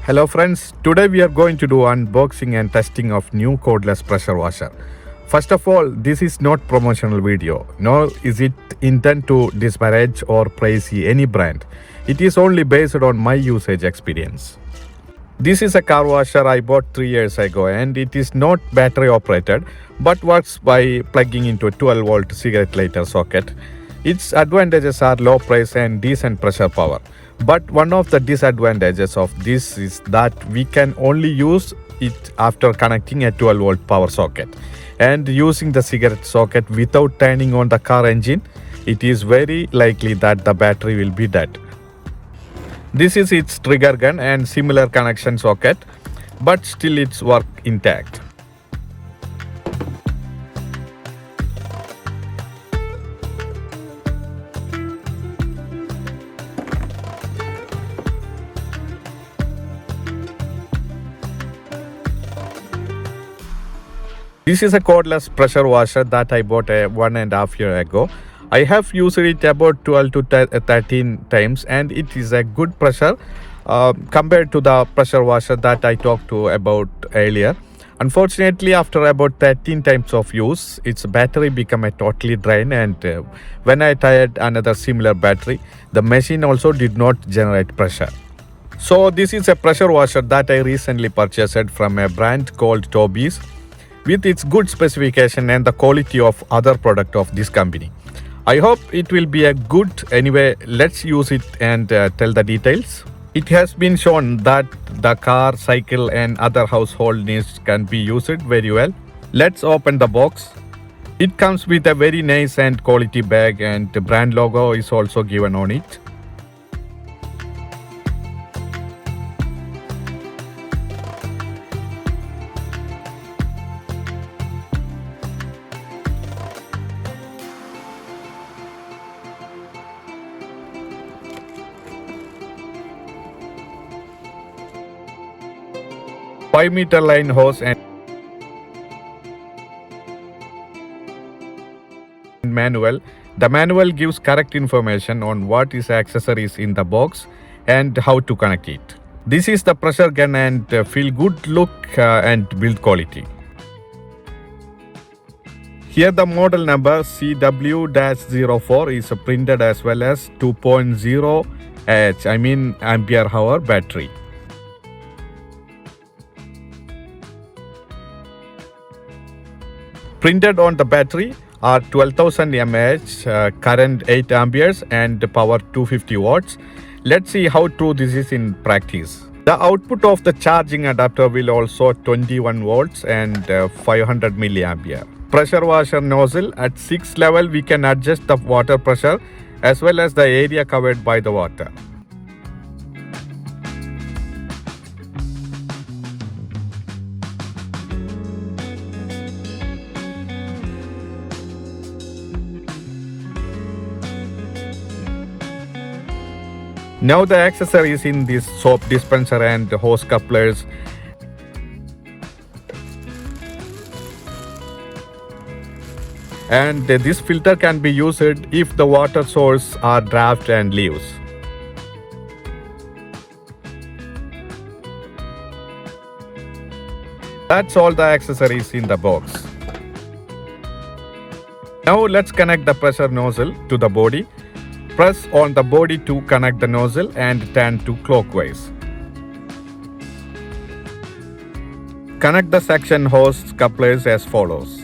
Hello friends, today we are going to do unboxing and testing of new cordless pressure washer. First of all, this is not promotional video, nor is it intended to disparage or praise any brand. It is only based on my usage experience. This is a car washer I bought 3 years ago and it is not battery operated but works by plugging into a 12 volt cigarette lighter socket. Its advantages are low price and decent pressure power. But one of the disadvantages of this is that we can only use it after connecting a 12 volt power socket. And using the cigarette socket without turning on the car engine, it is very likely that the battery will be dead. This is its trigger gun and similar connection socket, but still its work intact. This is a cordless pressure washer that I bought 1.5 years ago. I have used it about 12 to 13 times and it is a good pressure compared to the pressure washer that I talked to about earlier. Unfortunately, after about 13 times of use, its battery became a totally drained and when I tried another similar battery, the machine also did not generate pressure. So this is a pressure washer that I recently purchased from a brand called Tobys, with its good specification and the quality of other product of this company. I hope it will be a good. Anyway, let's use it and tell the details. It has been shown that the car, cycle and other household needs can be used very well. Let's open the box. It comes with a very nice and quality bag and the brand logo is also given on it. A 5-meter line hose and manual. The manual gives correct information on what is accessories in the box and how to connect it. This is the pressure gun and feel good look and build quality. Here the model number CW-04 is printed as well as 2.0 ampere hour battery. Printed on the battery are 12,000 mAh, current 8 amperes and power 250 watts. Let's see how true this is in practice. The output of the charging adapter will also 21 volts and 500 milliampere. Pressure washer nozzle at 6 level we can adjust the water pressure as well as the area covered by the water. Now the accessories in this soap dispenser and hose couplers. And this filter can be used if the water source are draft and leaves. That's all the accessories in the box. Now let's connect the pressure nozzle to the body. Press on the body to connect the nozzle and turn to clockwise. Connect the suction hose couplers as follows.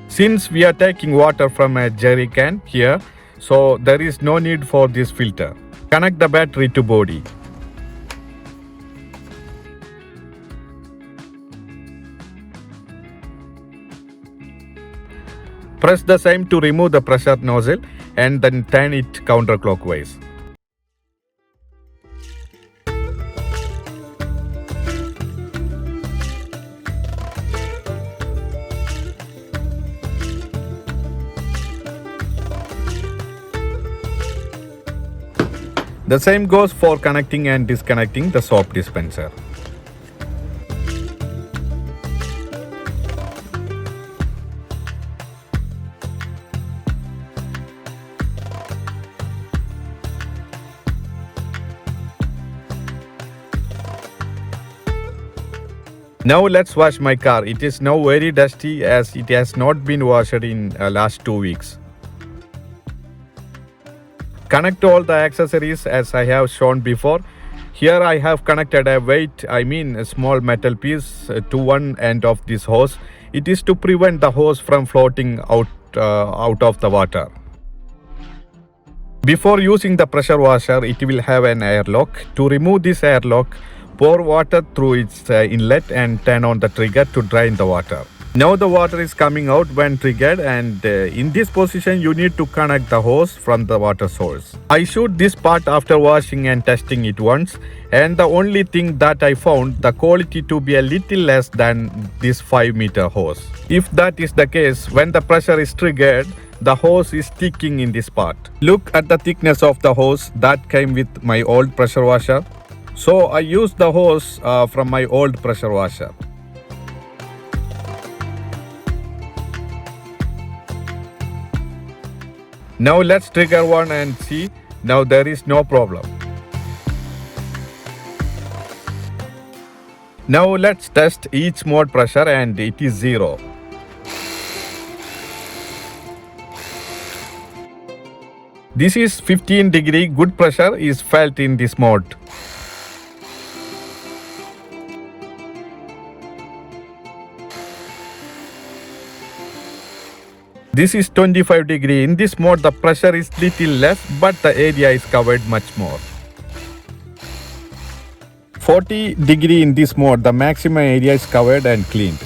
Since we are taking water from a jerry can here, so there is no need for this filter. Connect the battery to body. Press the same to remove the pressure nozzle and then turn it counterclockwise. The same goes for connecting and disconnecting the soap dispenser. Now let's wash my car. It is now very dusty as it has not been washed in last 2 weeks. Connect all the accessories as I have shown before. Here I have connected a small metal piece to one end of this hose. It is to prevent the hose from floating out of the water. Before using the pressure washer, it will have an airlock. To remove this airlock, pour water through its inlet and turn on the trigger to drain the water. Now the water is coming out when triggered, and in this position you need to connect the hose from the water source. I shoot this part after washing and testing it once, and the only thing that I found the quality to be a little less than this 5-meter hose. If that is the case, when the pressure is triggered, the hose is sticking in this part. Look at the thickness of the hose that came with my old pressure washer. So I used the hose from my old pressure washer. Now let's trigger one and see. Now there is no problem. Now let's test each mode pressure, and it is 0. This is 15 degree. Good pressure is felt in this mode. This is 25 degree. In this mode the pressure is little less, but the area is covered much more. 40 degree. In this mode the maximum area is covered and cleaned.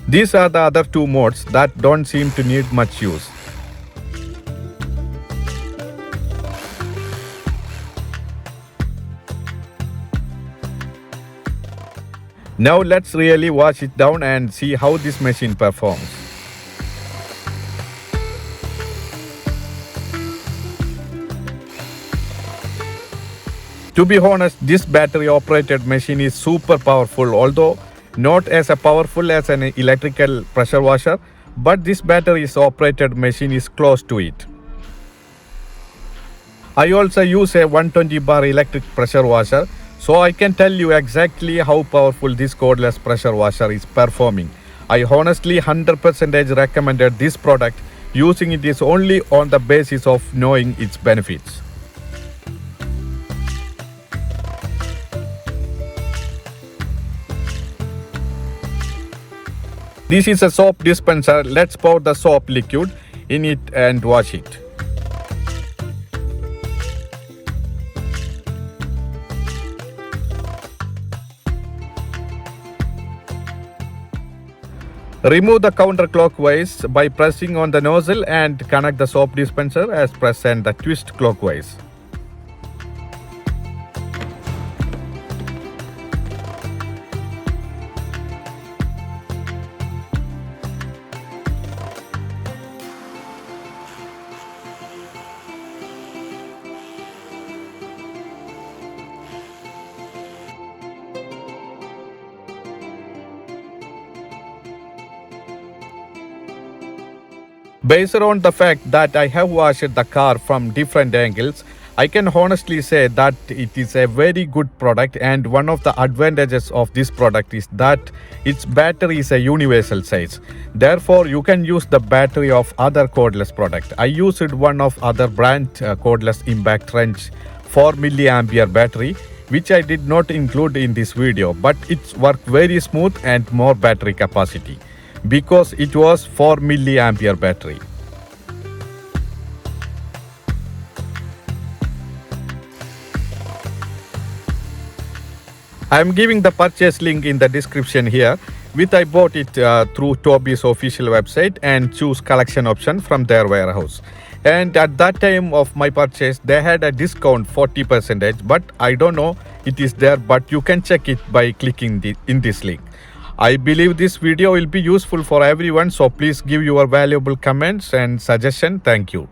These are the other two modes that don't seem to need much use. Now let's really wash it down and see how this machine performs. To be honest, this battery operated machine is super powerful, although not as powerful as an electrical pressure washer, but this battery operated machine is close to it. I also use a 120 bar electric pressure washer, so I can tell you exactly how powerful this cordless pressure washer is performing. I honestly 100% recommended this product. Using it is only on the basis of knowing its benefits. This is a soap dispenser. Let's pour the soap liquid in it and wash it. Remove the counterclockwise by pressing on the nozzle and connect the soap dispenser as press and the twist clockwise. Based on the fact that I have washed the car from different angles, I can honestly say that it is a very good product, and one of the advantages of this product is that its battery is a universal size. Therefore, you can use the battery of other cordless product. I used one of other brand cordless impact wrench 4 milliampere battery, which I did not include in this video, but it's worked very smooth and more battery capacity because it was 4 milliampere battery. I am giving the purchase link in the description here, which I bought it through Toby's official website and choose collection option from their warehouse. And at that time of my purchase, they had a discount 40%, but I don't know it is there, but you can check it by clicking in this link. I believe this video will be useful for everyone, so please give your valuable comments and suggestion. Thank you.